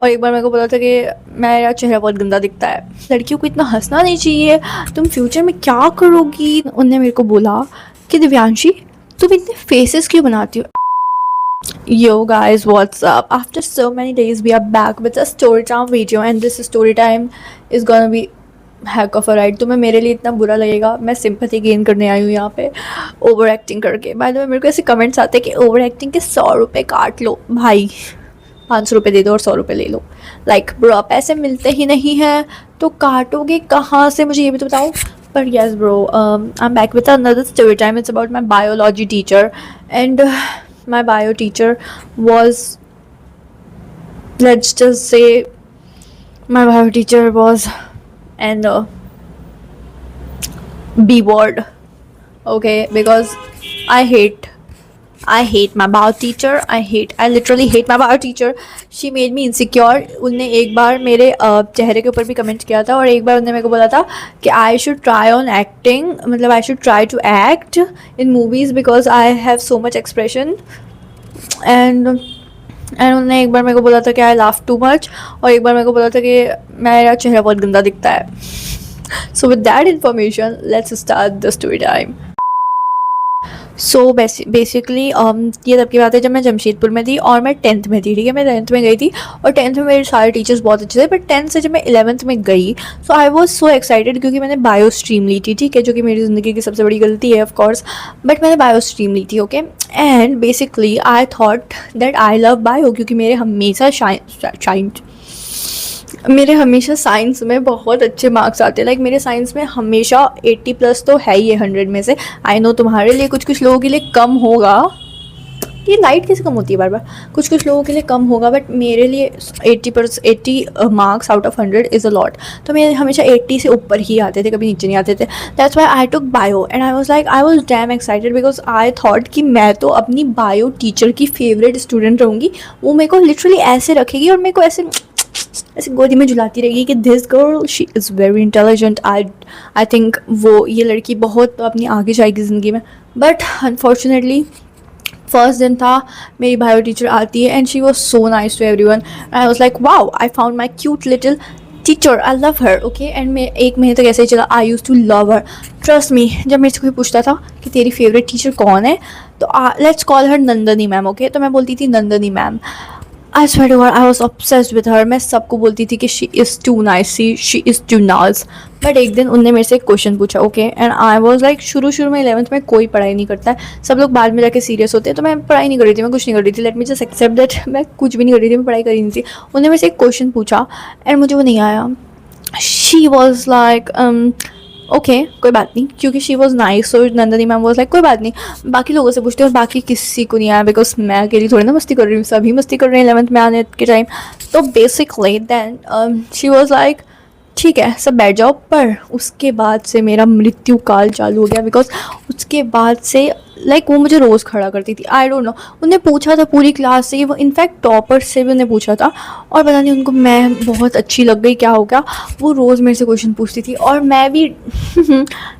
और एक बार मेरे को बोला था कि मेरा चेहरा बहुत गंदा दिखता है, लड़कियों को इतना हंसना नहीं चाहिए, तुम फ्यूचर में क्या करोगी। उनने मेरे को बोला कि दिव्यांशी तुम इतने फेसेस क्यों बनाती हो। Yo guys, what's up? After so many days, we are back with a story time video, and this story time is gonna be hack of a ride. तुम्हें मेरे लिए इतना बुरा लगेगा, मैं सिंपैथी गेन करने आई हूँ यहाँ पे ओवर एक्टिंग करके। बाय द वे मेरे को ऐसे कमेंट्स आते हैं कि ओवर एक्टिंग के 100 रुपये काट लो। भाई 500 रुपये दे दो और 100 रुपये ले लो। लाइक ब्रो पैसे मिलते ही नहीं हैं तो काटोगे कहाँ से, मुझे ये भी तो बताओ। पर yes bro, I am back with another story time. It's about my biology teacher and my bio teacher was, let's just say my bio teacher was and B word, okay, because I hate my bio teacher. I literally hate my bio teacher. She made me insecure. उनने एक बार मेरे चेहरे के ऊपर भी comment किया था और एक बार उन्होंने मेरे को बोला था कि I should try on acting, मतलब I should try to act in movies because I have so much expression and उन्होंने एक बार मेरे को बोला था कि आई लाफ टू मच और एक बार मेरे को बोला था कि मेरा चेहरा बहुत गंदा दिखता है। So with that information let's start the story time. So basically ये तब की बात है जब मैं जमशेदपुर में थी और मैं 10th में थी, ठीक है। मैं 10th में गई थी और 10th में मेरे सारे टीचर्स बहुत अच्छे थे, बट 10th से जब मैं 11th में गई सो आई वॉज सो एक्साइटेड क्योंकि मैंने बायो स्ट्रीम ली थी, ठीक है, जो कि मेरी ज़िंदगी की सबसे बड़ी गलती है ऑफ कोर्स, बट मैंने बायो स्ट्रीम ली थी, okay. And basically I thought that I love bio क्योंकि मेरे हमेशा साइंस में बहुत अच्छे मार्क्स आते हैं। लाइक मेरे साइंस में हमेशा 80+ तो है ही है 100 में से। आई नो तुम्हारे लिए कुछ लोगों के लिए कम होगा, ये लाइट कैसे कम होती है बार बार, कुछ लोगों के लिए कम होगा, बट मेरे लिए 80 marks out of 100 is a lot. तो मेरे हमेशा 80 से ऊपर ही आते थे, कभी नीचे नहीं आते थे। That's why I took bio and I was damn excited because I thought कि मैं तो अपनी बायो टीचर की फेवरेट स्टूडेंट रहूँगी। वो मेरे को लिटरली ऐसे रखेगी और मेरे को ऐसे गोदी में झुलाती रहेगी कि this girl she is very intelligent. I think वो ये लड़की बहुत अपनी आगे जाएगी ज़िंदगी में। बट अनफॉर्चुनेटली फर्स्ट दिन था, मेरी बायो टीचर आती है and she was so nice to everyone. I was like wow, I found my cute little teacher, I love her, okay. And मैं 1 महीने तक ऐसे ही चला। I use to love her, trust me. जब मेरे से कोई पूछता था कि तेरी फेवरेट टीचर कौन है तो let's call her Nandini ma'am, okay. तो मैं बोलती थी Nandini ma'am. I swear to God I was obsessed with her. मैं सबको बोलती थी कि she is too nice, she is too nice. But एक दिन उनने मेरे से एक क्वेश्चन पूछा, okay, and I was like शुरू में 11th में कोई पढ़ाई नहीं करता है, सब लोग बाद में जाके सीरियस होते हैं। तो मैं पढ़ाई नहीं कर रही थी, मैं कुछ नहीं कर रही थी। Let me just accept that मैं कुछ भी नहीं कर रही थी, मैं पढ़ाई कर रही नहीं थी। उन्होंने मेरे से एक क्वेश्चन पूछा एंड मुझे वो नहीं आया। शी वॉज लाइक ओके कोई बात नहीं, क्योंकि she was nice. So Nandini ma'am was like कोई बात नहीं, बाकी लोगों से पूछते हैं और बाकी किसी को नहीं आया बिकॉज मैं अकेली थोड़ी ना मस्ती कर रही हूँ, सभी मस्ती कर रहे हैं 11th में आने के टाइम। तो basically then she was like ठीक है सब बैठ जाओ। पर उसके बाद से मेरा मृत्यु काल चालू हो गया बिकॉज उसके बाद से लाइक वो मुझे रोज़ खड़ा करती थी। आई डोंट नो, उन्हें पूछा था पूरी क्लास से, वो इनफैक्ट टॉपर से भी उन्हें पूछा था और पता नहीं उनको मैं बहुत अच्छी लग गई क्या हो गया। वो रोज़ मेरे से क्वेश्चन पूछती थी और मैं भी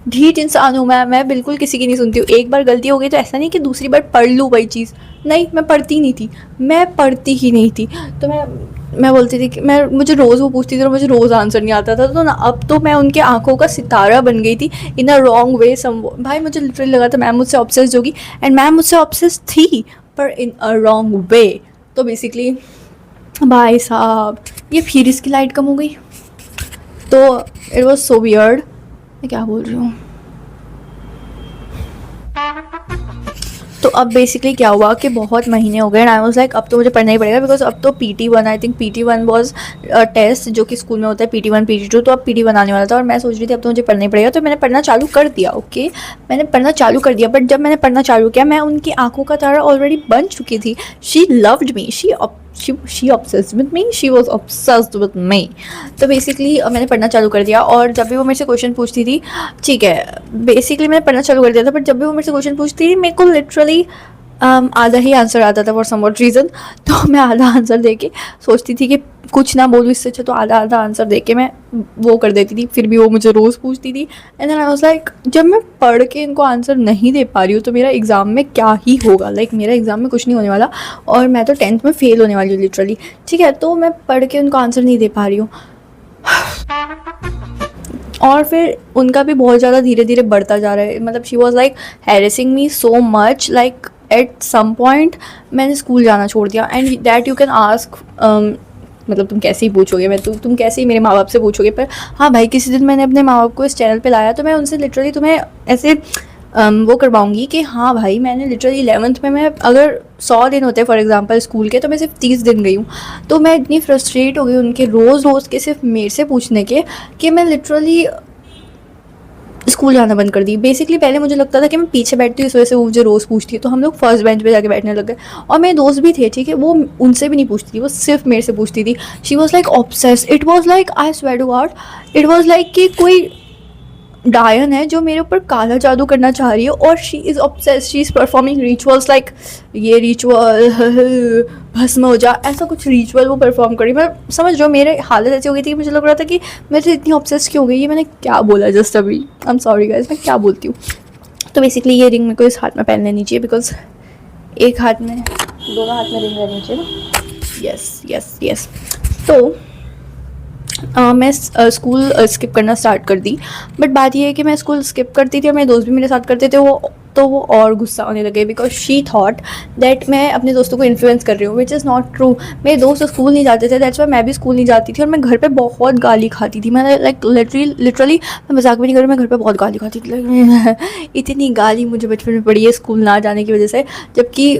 ढीठ इंसान हूँ, मैं बिल्कुल किसी की नहीं सुनती हूँ। एक बार गलती हो गई तो ऐसा नहीं कि दूसरी बार पढ़ लूँ वही चीज़, नहीं, मैं पढ़ती नहीं थी, मैं पढ़ती ही नहीं थी। तो मैं बोलती थी कि मुझे रोज़ वो पूछती थी और मुझे रोज़ आंसर नहीं आता था। तो ना अब तो मैं उनके आंखों का सितारा बन गई थी इन अ रॉन्ग वे सम। भाई मुझे लिटरली लगा था मैम मुझसे ऑब्सेस्ड होगी एंड मैम मुझसे ऑब्सेस्ड थी पर इन अ रॉन्ग वे। तो बेसिकली भाई साहब ये फिर इसकी लाइट कम हो गई। तो इट वॉज सो वियर्ड। मैं क्या बोल रही हूँ। तो अब बेसिकली क्या हुआ कि बहुत महीने हो गए एंड आई वाज लाइक अब तो मुझे पढ़ना ही पड़ेगा बिकॉज अब तो PT1 I think PT1 was test जो कि स्कूल में होता है PT1 PT2, तो अब PT1 आने वाला था और मैं सोच रही थी अब तो मुझे पढ़ना ही पड़ेगा। तो मैंने पढ़ना चालू कर दिया, ओके, मैंने पढ़ना चालू कर दिया। बट जब मैंने पढ़ना चालू किया मैं उनकी आंखों का तारा ऑलरेडी बन चुकी थी। She loved me, she obsessed with me, she was obsessed with me। तो बेसिकली मैंने पढ़ना चालू कर दिया और जब भी वो मेरे से क्वेश्चन पूछती थी, ठीक है, बेसिकली मैंने पढ़ना चालू कर दिया था, बट जब भी वो मेरे से क्वेश्चन पूछती थी मेरे को लिटरली आधा ही आंसर आता था फॉर सम वॉट रीज़न। तो मैं आधा आंसर दे के सोचती थी कि कुछ ना बोलूँ इससे अच्छा तो आधा आधा आंसर दे के मैं वो कर देती थी, फिर भी वो मुझे रोज़ पूछती थी। And then I was like, जब मैं पढ़ के इनको आंसर नहीं दे पा रही हूँ तो मेरा एग्ज़ाम में क्या ही होगा। लाइक मेरा एग्ज़ाम में कुछ नहीं होने वाला, और मैं तो 10th में फ़ेल होने वाली हूँ लिटरली, ठीक है। तो मैं पढ़ के उनको आंसर नहीं दे पा रही हूँ। और फिर उनका भी बहुत ज़्यादा धीरे धीरे बढ़ता जा रहा है। मतलब she was like harassing me so much, like at some point मैंने स्कूल जाना छोड़ दिया। And that you can ask, मतलब तुम कैसे ही पूछोगे, मैं तुम कैसे ही मेरे माँ बाप से पूछोगे। पर हाँ भाई, किसी दिन मैंने अपने माँ बाप को इस चैनल पे लाया तो मैं उनसे लिटरली तुम्हें ऐसे वो करवाऊँगी कि हाँ भाई, मैंने लिटरली 11th में, मैं अगर 100 दिन होते फॉर एग्जांपल स्कूल के, तो मैं सिर्फ 30 दिन गई हूँ। तो मैं इतनी फ्रस्ट्रेट हो गई उनके रोज़ रोज़ के सिर्फ मेरे से पूछने के, कि मैं लिटरली स्कूल जाना बंद कर दी। बेसिकली पहले मुझे लगता था कि मैं पीछे बैठती हूँ, इस वजह से वो मुझे रोज़ पूछती है। तो हम लोग फर्स्ट बेंच पे जाके बैठने लग गए। और मेरे दोस्त भी थे, ठीक है, वो उनसे भी नहीं पूछती थी, वो सिर्फ मेरे से पूछती थी। She was like obsessed. It was like, I swear to God, it was like कि कोई डायन है जो मेरे ऊपर काला जादू करना चाह रही है। और she is obsessed, she is performing rituals, like ये रिचुअल भस्म हो जा, ऐसा कुछ रिचुअल वो परफॉर्म करी। मैं समझ रहा हूँ, मेरे हालत ऐसी हो गई थी कि मुझे लग रहा था कि मेरे इतनी ऑब्सेस्ड क्यों हो गई, ये मैंने क्या बोला जस्ट अभी। आई एम सॉरी गाइस, मैं क्या बोलती हूँ। तो बेसिकली ये रिंग मेरे को इस हाथ में पहन लेनी चाहिए, बिकॉज एक हाथ में, दोनों हाथ में रिंग रहनी चाहिए ना। Yes yes yes. तो मैं स्कूल स्किप करना स्टार्ट कर दी। बट बात ये है कि मैं स्कूल स्किप करती थी और मेरे दोस्त भी मेरे साथ करते थे, वो और गुस्सा होने लगे, बिकॉज शी थॉट दैट मैं अपने दोस्तों को इन्फ्लुएंस कर रही हूँ, विच इज़ नॉट ट्रू। मेरे दोस्त स्कूल नहीं जाते थे, दैट्स वाई मैं भी स्कूल नहीं जाती थी। और मैं घर पे बहुत गाली खाती थी। मैं लाइक लिटरली मैं मजाक भी नहीं कर रही, मैं घर पे बहुत गाली खाती थी। इतनी गाली मुझे बचपन में पड़ी है स्कूल ना जाने की वजह से, जबकि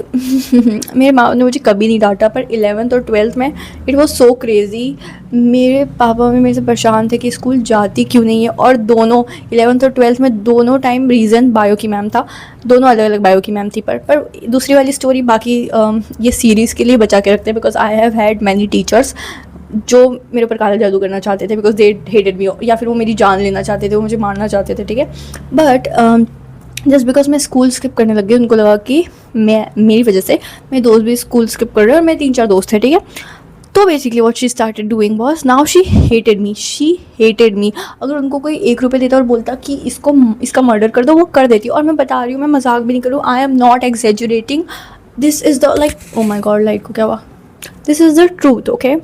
मेरे माँ ने मुझे कभी नहीं डांटा। पर 11th और 12th में इट वॉज सो क्रेज़ी। मेरे पापा भी मेरे से परेशान थे कि स्कूल जाती क्यों नहीं है। और दोनों 11th और 12th में दोनों टाइम रीज़न बायो की मैम था, दोनों अलग अलग बायो की मैम थी। पर दूसरी वाली स्टोरी बाकी ये सीरीज़ के लिए बचा के रखते हैं, because I have had many teachers जो मेरे ऊपर काला जादू करना चाहते थे, बिकॉज दे हेटेड मी, या फिर वो मेरी जान लेना चाहते थे, वो मुझे मारना चाहते थे, ठीक है। बट जस्ट बिकॉज मैं स्कूल स्किप करने लग गई, उनको लगा कि मेरी वजह से मेरे दोस्त भी स्कूल स्किप कर रहे हैं, और मेरे 3-4 दोस्त थे, ठीक है। तो basically what she started doing was, now she hated me. अगर उनको कोई 1 रुपये देता और बोलता कि इसका मर्डर कर दो, वो कर देती। और मैं बता रही हूँ, मैं मजाक भी नहीं कर रही हूँ, I am not exaggerating, this is the like, oh my god, like क्या हुआ, this is the truth, okay.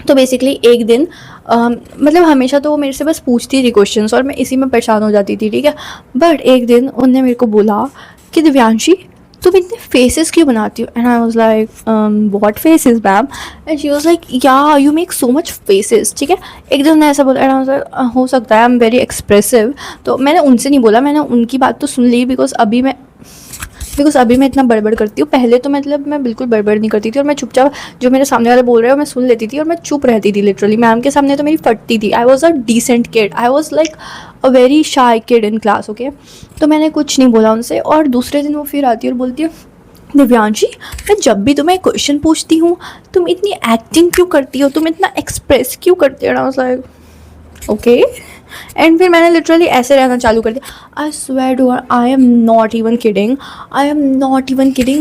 तो बेसिकली एक दिन मतलब हमेशा तो वो मेरे से बस पूछती थी क्वेश्चंस, और मैं इसी में परेशान हो जाती थी, ठीक है। बट एक दिन उनने मेरे को बोला कि दिव्यांशी, तुम इतने फेसेस क्यों बनाती हो? And I was like, what faces ma'am? And she was like, yeah you make so much faces, ठीक है। एक दिन उन्होंने ऐसा बोला, एंड आई वाज लाइक, हो सकता है, आई एम वेरी एक्सप्रेसिव। तो मैंने उनसे नहीं बोला, मैंने उनकी बात तो सुन ली, बिकॉज अभी मैं इतना बड़बड़ करती हूँ। पहले तो मतलब मैं बिल्कुल बड़बड़ नहीं करती थी, और मैं चुपचाप जो मेरे सामने वाले बोल रहे हैं मैं सुन लेती थी, और मैं चुप रहती थी लिटरली। मैम के सामने तो मेरी फटती थी। I was a decent kid, I was like a very shy kid in class, okay. तो मैंने कुछ नहीं बोला उनसे। और दूसरे दिन वो फिर आती है और बोलती है, दिव्यांशी, मैं जब भी तुम्हें क्वेश्चन पूछती हूँ तुम इतनी एक्टिंग क्यों करती हो, तुम इतना एक्सप्रेस क्यों करती हो? I was like, okay. And फिर मैंने लिटरली ऐसे रहना चालू कर दिया। I swear to God, I am not even kidding,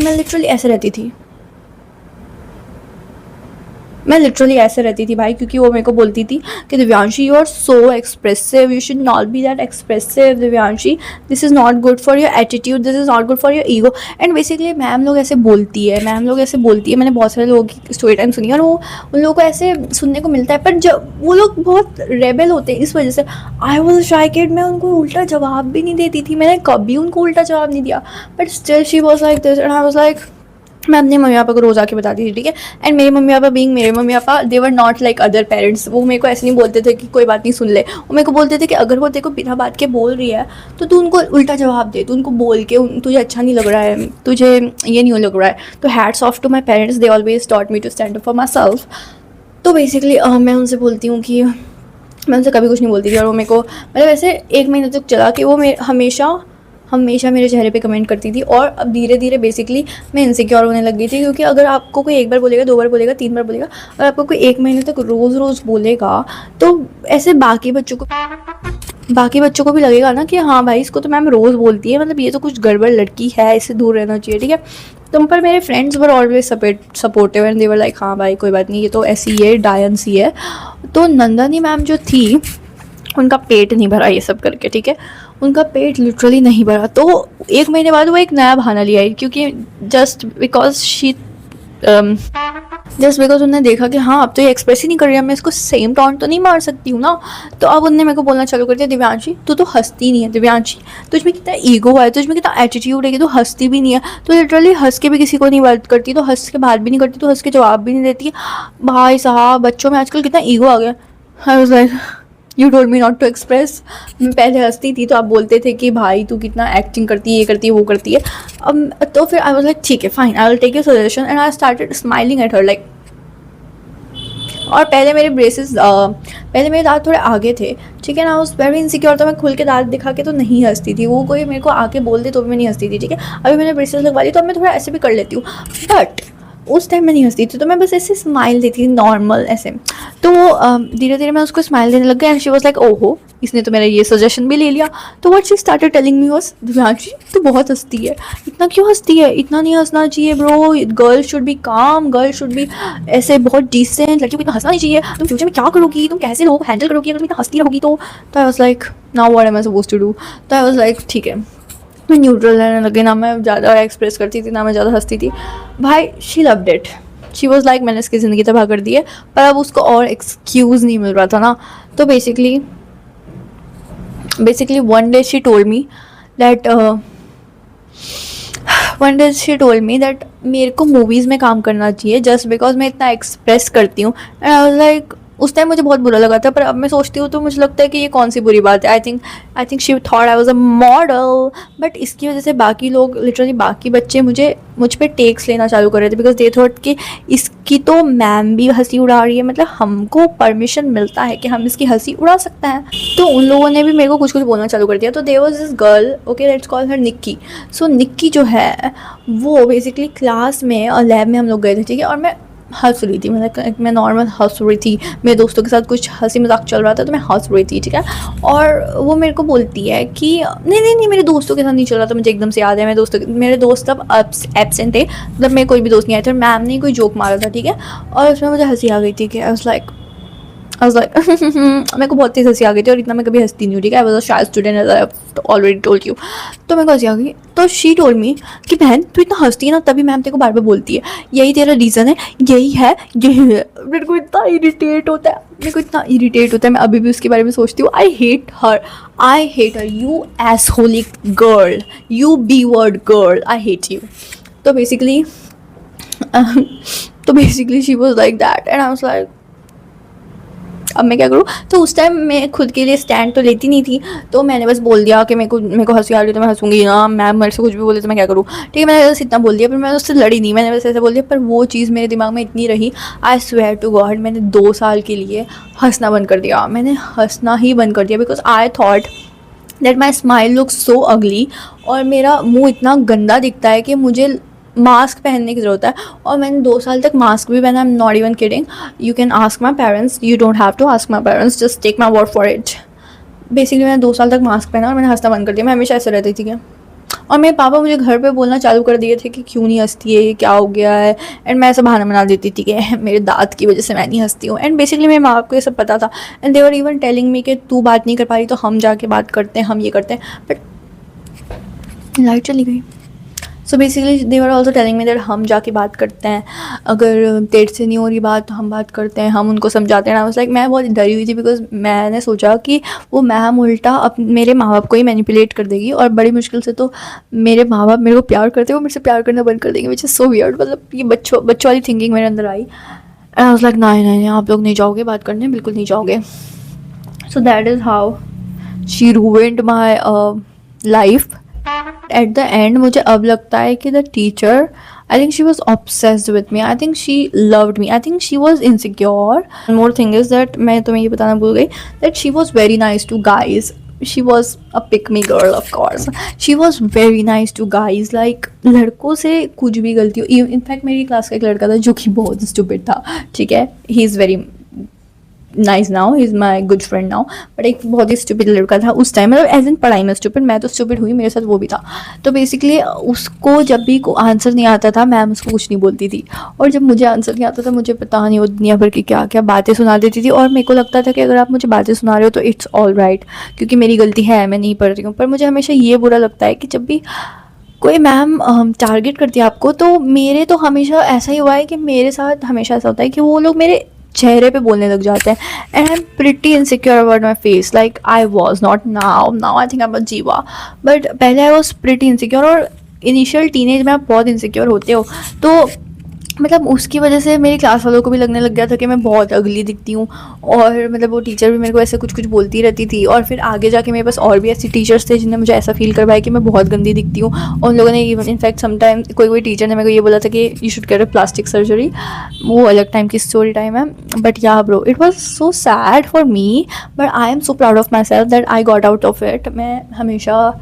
मैं लिटरली ऐसे रहती थी। मैं लिटरली ऐसे रहती थी भाई, क्योंकि वो मेरे को बोलती थी कि Divyanshi, you are so expressive, you should not be that expressive Divyanshi, this is not good for your attitude, this is not good for your ego. And basically ma'am लोग ऐसे बोलती है, मैंने बहुत सारे लोगों की स्टोरी टाइम सुनी है, और वो उन लोगों को ऐसे सुनने को मिलता है। पर जब वो लोग बहुत रेबल होते हैं, इस वजह से आई वॉज शाई किड, मैं उनको उल्टा जवाब भी नहीं देती थी, मैंने कभी उनको उल्टा जवाब नहीं दिया। But still she was like this, and I was like, मैं अपने मम्मी पापा को रोज़ आके बताती थी, ठीक है। एंड मेरे मम्मी पापा बीइंग मेरे mummy papa, they were not like other parents. वो मेरे को ऐसे नहीं बोलते थे कि कोई बात नहीं सुन ले, वो मेरे को बोलते थे कि अगर वो तेरे को बिना बात के बोल रही है तो तू उनको उल्टा जवाब दे, तू उनको बोल के, तुझे अच्छा नहीं लग रहा है, तुझे ये नहीं लग रहा है। तो hats off to my parents, they always taught me to stand up for myself. तो बेसिकली मैं उनसे बोलती हूँ कि मैं उनसे कभी कुछ नहीं बोलती थी, और वो मेरे को मतलब ऐसे 1 महीने तक चला कि वो हमेशा मेरे चेहरे पे कमेंट करती थी। और अब धीरे धीरे बेसिकली मैं इनसिक्योर होने लग गई थी, क्योंकि अगर आपको कोई 1 बार बोलेगा, 2 बार बोलेगा, 3 बार बोलेगा, और आपको कोई 1 महीने तक रोज़ बोलेगा, तो ऐसे बाकी बच्चों को बाकी बच्चों को भी लगेगा ना कि हाँ भाई इसको तो मैम रोज़ बोलती है, मतलब ये तो कुछ गड़बड़ लड़की है, इससे दूर रहना चाहिए, ठीक है। तुम पर मेरे friends were always supportive and they were like हाँ भाई कोई बात नहीं, ये तो ऐसी है, डायन सी है। तो नंदनी मैम जो थी उनका पेट नहीं भरा ये सब करके, ठीक है, उनका पेट लिटरली नहीं भरा। तो 1 महीने बाद वो एक नया बहाना लिया है, क्योंकि जस्ट बिकॉज उन्होंने देखा कि हाँ अब तो ये एक्सप्रेस ही नहीं कर रही है, मैं इसको सेम टॉन्ट तो नहीं मार सकती हूँ ना। तो अब उन्होंने मेरे को बोलना चालू कर दिया, दिव्यांशी तू तो हंसती नहीं है, दिव्यांशी तुझमें कितना ईगो है, तुझमें कितना एटीट्यूड है कि तू हंसती भी नहीं है, तो लिटरली हंस के भी किसी को नहीं बात करती, तो हंस के बात भी नहीं करती, तो हंस के जवाब भी नहीं देती है। भाई साहब बच्चों में आजकल कितना ईगो आ गया। I was like you told me not to express. मैं पहले हंसती थी तो आप बोलते थे कि भाई तू कितना एक्टिंग करती है, ये करती है, वो करती है। अब तो फिर आई वाज लाइक ठीक है fine, I will take your suggestion and I started smiling at her like. और पहले मेरे ब्रेसेस पहले मेरे दांत थोड़े आगे थे, ठीक है ना, उस वेरी इनसिक्योर, तो मैं खुल के दांत दिखा के तो नहीं हंसती थी, वो कोई मेरे को आके बोल दे तो भी मैं नहीं हंसती थी, ठीक है। अभी मैंने ब्रेसेस लगवा ली तो अब मैं थोड़ा ऐसे भी कर लेती हूँ, बट उस टाइम मैं नहीं हंसती थी, तो मैं बस ऐसे स्माइल देती थी नॉर्मल ऐसे। तो धीरे धीरे मैं उसको स्माइल देने लग गई एंड शी वाज लाइक ओहो इसने तो मेरा ये सजेशन भी ले लिया। तो what she started telling me was, Divyanshi तू बहुत हंसती है, इतना क्यों हंसती है, इतना नहीं हंसना चाहिए ब्रो, गर्ल शुड बी काम, गर्ल शुड बी ऐसे बहुत डिसेंट, लड़कियों को इतना हंसना नहीं चाहिए, तुम फ्यूचर में क्या करोगी, तुम कैसे लोग हैंडल करोगी अगर तुम इतना हंसती रहोगी तो। I was like now what am I supposed to do. तो आई वाज लाइक ठीक है, मैं न्यूट्रल रहने लगी, ना मैं ज़्यादा एक्सप्रेस करती थी ना मैं ज़्यादा हंसती थी। भाई she loved it, she was like मैंने इसकी ज़िंदगी तबाह कर दी है, पर अब उसको और एक्सक्यूज़ नहीं मिल रहा था ना। तो basically one day she told me that मेरे को मूवीज़ में काम करना चाहिए जस्ट बिकॉज मैं इतना एक्सप्रेस करती हूँ। एंड आई वाज लाइक उस टाइम मुझे बहुत बुरा लगा था, पर अब मैं सोचती हूँ तो मुझे लगता है कि ये कौन सी बुरी बात है। आई think she thought I was a model, but इसकी वजह से बाकी लोग लिटरली बाकी बच्चे मुझ पे टेक्स लेना चालू कर रहे थे, बिकॉज दे थॉट कि इसकी तो मैम भी हंसी उड़ा रही है, मतलब हमको परमिशन मिलता है कि हम इसकी हंसी उड़ा सकते हैं। तो उन लोगों ने भी मेरे को कुछ कुछ बोलना चालू कर दिया। तो there was this girl, okay let's call her Nikki. So Nikki जो है वो बेसिकली क्लास में और लैब में हम लोग गए थे, ठीक है, और मैं हंस रही थी, मतलब मैं नॉर्मल हंस रही थी, मेरे दोस्तों के साथ कुछ हंसी मजाक चल रहा था तो मैं हंस रही थी, ठीक है। और वो मेरे को बोलती है कि नहीं मेरे दोस्तों के साथ नहीं चल रहा था, मुझे एकदम से याद है मेरे दोस्त अब एब्सेंट थे, मतलब मेरे कोई भी दोस्त नहीं आए थे, और मैम ने कोई जोक मारा था, ठीक है, और उसमें मुझे हंसी आ गई थी कि आई वाज लाइक मेरे को बहुत तेज हंसी आ गई थी, और इतना मैं कभी हंसती नहीं हूँ, ठीक है, I was a shy student as I already told you. तो मेरे को हंसी आ गई, तो शी टोल्ड मी कि बहन तू इतना हंसती है ना तभी मैम तेरे को बार बार बोलती है, यही तेरा रीज़न है, यही है। मेरे को इतना इरिटेट होता है, मैं अभी भी उसके बारे में सोचती हूँ। I hate her, you assholic girl, you be weird girl, I hate you. तो basically she was like that and I was like अब मैं क्या करूँ। तो उस टाइम मैं खुद के लिए स्टैंड तो लेती नहीं थी, तो मैंने बस बोल दिया कि मेरे को हंसी आ रही है तो मैं हंसूंगी ना, मैम मेरे से कुछ भी बोले तो मैं क्या करूँ, ठीक है, मैंने बस इतना बोल दिया। पर मैं उससे लड़ी नहीं, मैंने बस ऐसे बोल दिया, पर वो चीज़ मेरे दिमाग में इतनी रही, आई स्वेयर टू गॉड मैंने 2 साल के लिए हंसना बंद कर दिया, मैंने हंसना ही बंद कर दिया, because I thought that my smile look so अगली, और मेरा मुँह इतना गंदा दिखता है कि मुझे मास्क पहनने की ज़रूरत है। और मैंने 2 साल तक मास्क भी पहना, I am not even kidding, you can ask my parents, you don't have to ask my parents, just take my word for it. Basically मैंने 2 साल तक मास्क पहना और मैंने हंसना बंद कर दिया, मैं हमेशा ऐसे रहती थी क्या। और मेरे पापा मुझे घर पे बोलना चालू कर दिए थे कि क्यों नहीं हंसती है, ये क्या हो गया है, एंड मैं ऐसा बहाना बना देती थी कि मेरे दांत की वजह से मैं नहीं हंसती हूँ। एंड बेसिकली मेरे माँ बाप को ये सब पता था, and they were even telling me कि तू बात नहीं कर पा रही तो हम जाके बात करते हैं, हम ये करते हैं, बट लाइट चली गई। So basically they were also telling me that हम जाके बात करते हैं, अगर तेरे से नहीं हो रही बात तो हम बात करते हैं, हम उनको समझाते हैं ना। लाइक मैं बहुत डरी हुई थी, बिकॉज मैंने सोचा कि वो मैम उल्टा मेरे माँ बाप को ही मैनिपुलेट कर देगी, और बड़ी मुश्किल से तो मेरे माँ बाप मेरे को प्यार करते हैं, वो मेरे से प्यार करना बंद कर देंगे, विच इज़ सो वियर्ड। मतलब ये बच्चों वाली थिंकिंग मेरे अंदर आई, एंड आई वाज लाइक नहीं आप लोग नहीं जाओगे बात करने, बिल्कुल नहीं जाओगे। So that is how she ruined my life. At the end मुझे अब लगता है कि the teacher, I think she was obsessed with me, I think she loved me, I think she was insecure. More thing is that मैं तुम्हें ये बताना भूल गई that she was very nice to guys, she was a pick me girl, of course she was very nice to guys, like लड़कों से कुछ भी गलती हो, इनफैक्ट मेरी क्लास का एक लड़का था जो कि बहुत स्टूपिड था, ठीक है, he is very nice now, he is my good friend now, but एक बहुत ही स्टूपिड लड़का था उस टाइम, मतलब एज इन पढ़ाई में स्टूपिड, मैं तो स्टूपिड हुई, मेरे साथ वो भी था। तो बेसिकली उसको जब भी आंसर नहीं आता था, मैम उसको कुछ नहीं बोलती थी, और जब मुझे आंसर नहीं आता था, मुझे पता नहीं वो दुनिया भर की क्या क्या बातें सुना देती थी, और मेरे को लगता था कि अगर आप मुझे बातें सुना रहे हो तो इट्स ऑल राइट, क्योंकि मेरी गलती है, मैं नहीं पढ़ रही हूँ। पर मुझे हमेशा ये बुरा लगता है कि जब भी कोई मैम टारगेट करती है आपको, तो मेरे तो हमेशा ऐसा ही हुआ है कि मेरे साथ हमेशा ऐसा होता है कि वो लोग मेरे चेहरे पे बोलने लग जाते हैं, and I am pretty insecure about my face, like I was not, now I think I am अ जीवा, बट पहले आई वॉज प्रिटी इनसिक्योर, और इनिशियल टीनेज में आप बहुत इनसिक्योर होते हो, तो मतलब उसकी वजह से मेरी क्लास वालों को भी लगने लग गया था कि मैं बहुत अगली दिखती हूँ, और मतलब वो टीचर भी मेरे को ऐसे कुछ कुछ बोलती रहती थी, और फिर आगे जाके मेरे पास और भी ऐसे टीचर्स थे जिन्हें मुझे ऐसा फील करवाया कि मैं बहुत गंदी दिखती हूँ, और उन लोगों ने इवन इनफैक्ट समटाइम कोई टीचर ने मेरे को ये बोला था कि you should get a plastic surgery, वो अलग टाइम की स्टोरी टाइम है। But yeah bro, it was so sad for me, but I am so proud of my self that I got out of it. मैं हमेशा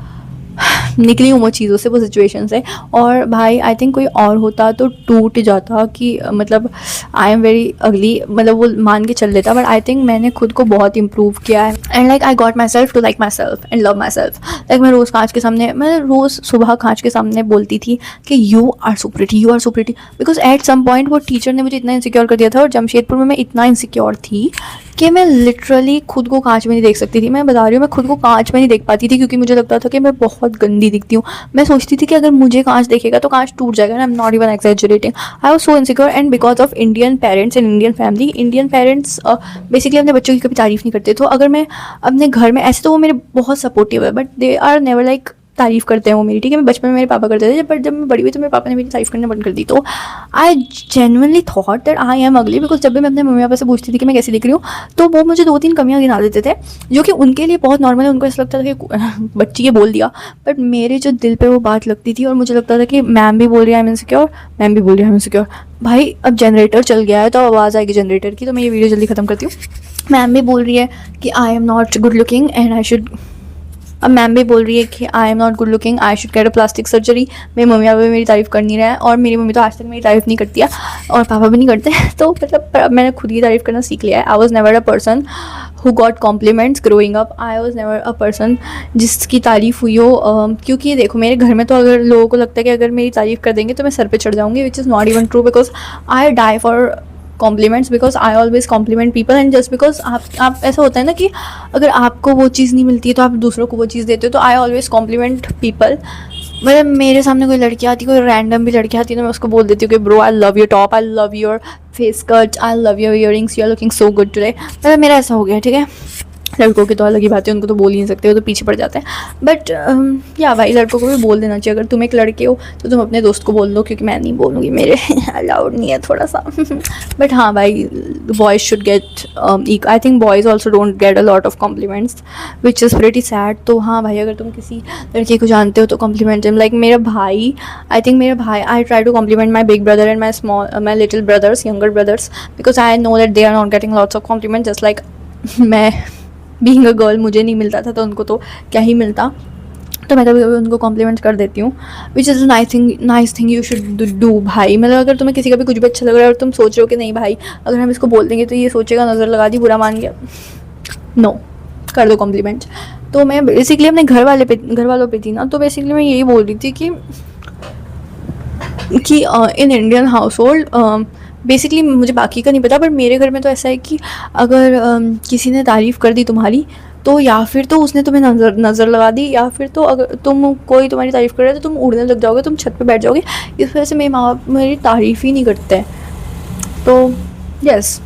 निकली हूँ वो चीज़ों से, वो सिचुएशन से, और भाई आई थिंक कोई और होता तो टूट जाता कि मतलब आई एम वेरी अगली, मतलब वो मान के चल लेता, बट आई थिंक मैंने खुद को बहुत इंप्रूव किया है, and like I got myself to like myself and love myself. Like मैं रोज़ कांच के सामने, मैं रोज़ सुबह कांच के सामने बोलती थी कि you are so pretty, you are so pretty, because at some point वो टीचर ने मुझे इतना इनसिक्योर कर दिया था, और जमशेदपुर में मैं इतना इनसिक्योर थी कि मैं लिटरली खुद को कांच में नहीं देख सकती थी। मैं बता रही हूँ, मैं खुद को कांच में नहीं देख पाती थी, क्योंकि मुझे लगता था कि मैं बहुत गंदी दिखती हूँ। मैं सोचती थी कि अगर मुझे कांच देखेगा तो कांच टूट जाएगा, I am not even exaggerating, I was so insecure, and because of Indian parents and Indian family, Indian parents basically अपने बच्चों की कभी तारीफ़ नहीं करते। तो अगर मैं अपने घर में, ऐसे तो वो मेरे बहुत सपोर्टिव है, but they are never like तारीफ़ करते हैं वो मेरी, ठीक है। मैं बचपन में मेरे पापा करते थे, बट जब मैं बड़ी हुई तो मेरे पापा ने मेरी तारीफ़ करना बंद कर दी। तो I genuinely thought that I am अगली, बिकॉज जब भी मैं अपने मम्मी पापा से पूछती थी कि मैं कैसी दिख रही हूँ, तो वो मुझे 2-3 कमियाँ गिना देते थे, जो कि उनके लिए बहुत नॉर्मल है, उनको ऐसा लगता था कि बच्ची ये बोल दिया, बट मेरे जो दिल पे वो बात लगती थी, और मुझे लगता था कि मैम भी बोल रही है आई एम इनसिक्योर, मैम भी बोल रही है आई एम इनसिक्योर। भाई अब जनरेटर चल गया है तो आवाज़ आएगी जनरेटर की, तो मैं ये वीडियो जल्दी ख़त्म करती हूँ। मैम भी बोल रही है कि आई am not good looking and I should, अब मैम भी बोल रही है कि आई am not good looking, I should get a plastic surgery. मेरी मम्मी पापा भी मेरी तारीफ़ कर नहीं रहे हैं, और मेरी मम्मी तो आज तक मेरी तारीफ़ नहीं करती है, और पापा भी नहीं करते। तो मतलब मैंने खुद की तारीफ़ करना सीख लिया है। I was never a person who got compliments growing up, I was never a person जिसकी तारीफ़ हुई हो, क्योंकि देखो मेरे घर में तो अगर लोगों को लगता है कि अगर मेरी तारीफ़ कर देंगे तो मैं सर पे चढ़ जाऊँगी, which is not even true, because I die for compliments, because I always compliment people, and just because आप ऐसा होता है ना कि अगर आपको वो चीज़ नहीं मिलती है तो आप दूसरों को वो चीज़ देते हो, तो आई ऑलवेज कॉम्प्लीमेंट पीपल। मतलब मेरे सामने कोई लड़की आती, कोई रैंडम भी लड़की आती है, तो मैं उसको बोल देती हूँ कि bro I love your top, I love your face cut, I love your earrings, you are looking so good today. मतलब मेरा ऐसा हो गया, ठीक है। लड़कों की तो अलग ही बात है, उनको तो बोल ही नहीं सकते, वो तो पीछे पड़ जाते हैं। बट या भाई लड़कों को भी बोल देना चाहिए, अगर तुम एक लड़के हो तो तुम अपने दोस्त को बोल दो, क्योंकि मैं नहीं बोलूँगी, मेरे अलाउड नहीं है थोड़ा सा। बट हाँ भाई, boys should get, I think boys also don't get a lot of compliments which is pretty sad. तो हाँ भाई, अगर तुम किसी लड़के को जानते हो तो कॉम्प्लीमेंट हिम। लाइक मेरा भाई, आई थिंक मेरा भाई, I try to compliment my big brother and my little brothers, younger brothers, because I know that they are not getting lots of compliment, just like मैं बीइंग अ गर्ल, मुझे नहीं मिलता था तो उनको तो क्या ही मिलता। तो मैं कभी कभी उनको कॉम्प्लीमेंट कर देती हूँ, which is nice thing you should do भाई। मतलब अगर तुम्हें किसी का भी कुछ भी अच्छा लग रहा है और तुम सोच रहे हो कि नहीं भाई अगर हम इसको बोल देंगे तो ये सोचेगा नज़र लगा दी, बुरा मान गया, नो, कर दो कॉम्प्लीमेंट। तो मैं बेसिकली अपने घर वालों पे थी ना, तो बेसिकली मैं यही बोल रही थी कि in Indian house hold basically, मुझे बाकी का नहीं पता, बट मेरे घर में तो ऐसा है कि अगर किसी ने तारीफ़ कर दी तुम्हारी, तो या फिर तो उसने तुम्हें नज़र लगा दी, या फिर तो अगर कोई तुम्हारी तारीफ़ कर रहा है तो तुम उड़ने लग जाओगे, तुम छत पे बैठ जाओगे। इस वजह से मेरे माँ बाप मेरी तारीफ़ ही नहीं करते हैं। तो यस,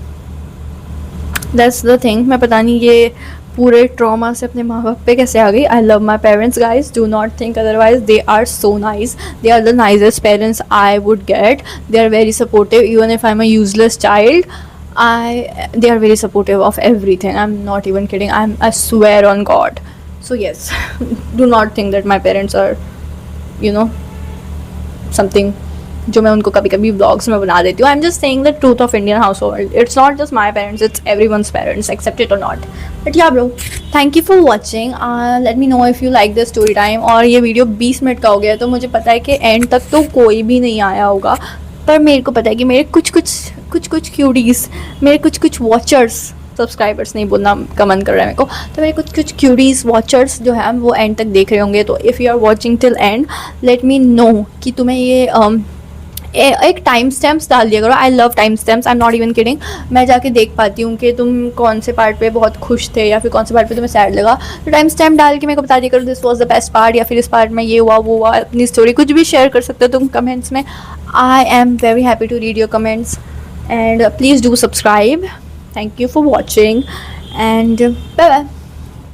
दैट्स द थिंग। मैं पता नहीं ये पूरे ट्रॉमा से अपने माँ बाप पे कैसे आ गई। I love my parents guys, do not think otherwise, they are so nice, they are the nicest parents I would get, they are very supportive even if I am a useless child, they are very supportive of everything. I'm not even kidding, I swear on God. So yes, do not think that my parents are, you know, something जो मैं उनको कभी कभी vlogs में बना देती हूँ। I am just saying the truth of Indian household, it's not just my parents, it's everyone's parents, accept it or not. But yeah bro, thank you for watching, let me know if you like the story time. और ये video 20 minute का हो गया है, तो मुझे पता है कि एंड तक तो कोई भी नहीं आया होगा, पर मेरे को पता है कि मेरे कुछ क्यूटीज़, मेरे कुछ वॉचर्स सब्सक्राइबर्स नहीं बोलना का मन कर रहा है मेरे को, तो मेरे कुछ क्यूरीज वॉचर्स जो है वो एंड तक देख रहे होंगे, तो if you are watching till end let me know कि तुम्हें ये एक टाइम स्टैम्प्स डाल दिया करो। I love time stamps, I am not even kidding. मैं जाके देख पाती हूँ कि तुम कौन से पार्ट पे बहुत खुश थे या फिर कौन से पार्ट पे तुम्हें सैड लगा, तो टाइम स्टैम्प डाल के मेरे को बता दिया करो this was the best part, या फिर इस पार्ट में ये हुआ वो हुआ। अपनी स्टोरी कुछ भी शेयर कर सकते हो तुम कमेंट्स में। I am very happy to read your comments and please do subscribe. Thank you for watching and bye bye.